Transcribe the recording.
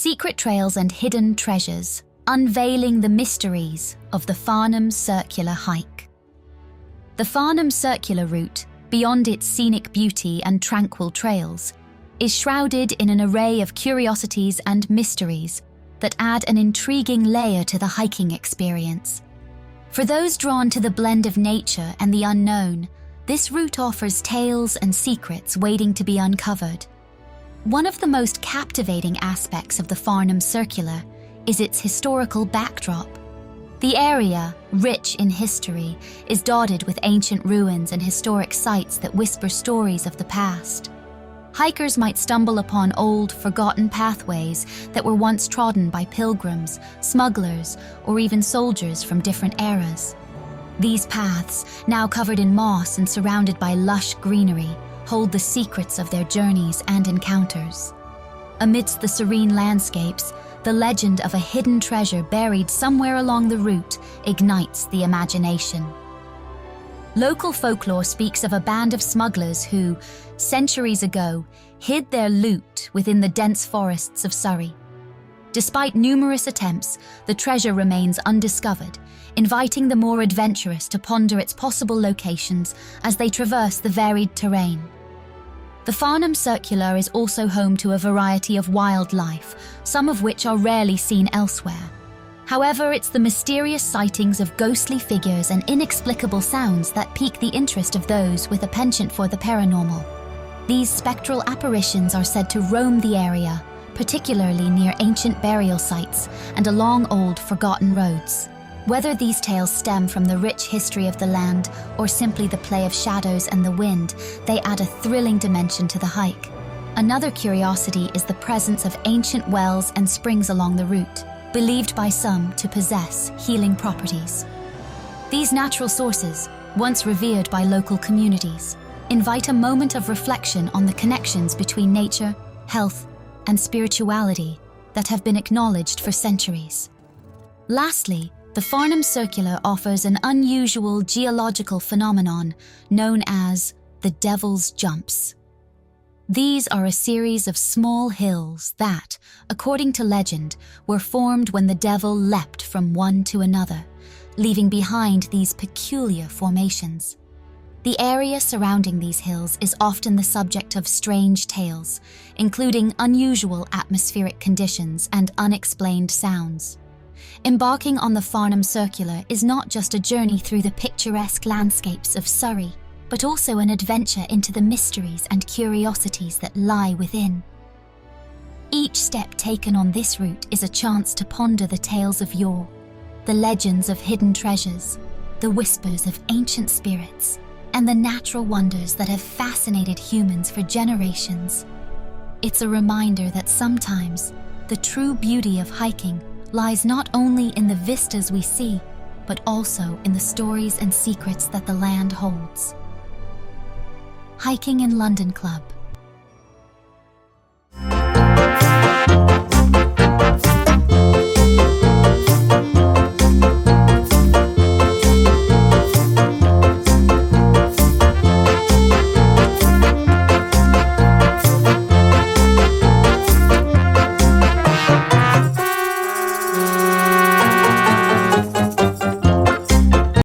Secret trails and hidden treasures, unveiling the mysteries of the Farnham Circular hike. The Farnham Circular route, beyond its scenic beauty and tranquil trails, is shrouded in an array of curiosities and mysteries that add an intriguing layer to the hiking experience. For those drawn to the blend of nature and the unknown, this route offers tales and secrets waiting to be uncovered. One of the most captivating aspects of the Farnham Circular is its historical backdrop. The area, rich in history, is dotted with ancient ruins and historic sites that whisper stories of the past. Hikers might stumble upon old, forgotten pathways that were once trodden by pilgrims, smugglers, or even soldiers from different eras. These paths, now covered in moss and surrounded by lush greenery, hold the secrets of their journeys and encounters. Amidst the serene landscapes, the legend of a hidden treasure buried somewhere along the route ignites the imagination. Local folklore speaks of a band of smugglers who, centuries ago, hid their loot within the dense forests of Surrey. Despite numerous attempts, the treasure remains undiscovered, inviting the more adventurous to ponder its possible locations as they traverse the varied terrain. The Farnham Circular is also home to a variety of wildlife, some of which are rarely seen elsewhere. However, it's the mysterious sightings of ghostly figures and inexplicable sounds that pique the interest of those with a penchant for the paranormal. These spectral apparitions are said to roam the area, particularly near ancient burial sites and along old, forgotten roads. Whether these tales stem from the rich history of the land or simply the play of shadows and the wind, they add a thrilling dimension to the hike. Another curiosity is the presence of ancient wells and springs along the route, believed by some to possess healing properties. These natural sources, once revered by local communities, invite a moment of reflection on the connections between nature, health, and spirituality that have been acknowledged for centuries. Lastly, the Farnham Circular offers an unusual geological phenomenon known as the Devil's Jumps. These are a series of small hills that, according to legend, were formed when the devil leapt from one to another, leaving behind these peculiar formations. The area surrounding these hills is often the subject of strange tales, including unusual atmospheric conditions and unexplained sounds. Embarking on the Farnham Circular is not just a journey through the picturesque landscapes of Surrey, but also an adventure into the mysteries and curiosities that lie within. Each step taken on this route is a chance to ponder the tales of yore, the legends of hidden treasures, the whispers of ancient spirits, and the natural wonders that have fascinated humans for generations. It's a reminder that sometimes the true beauty of hiking lies not only in the vistas we see, but also in the stories and secrets that the land holds. Hiking in London Club.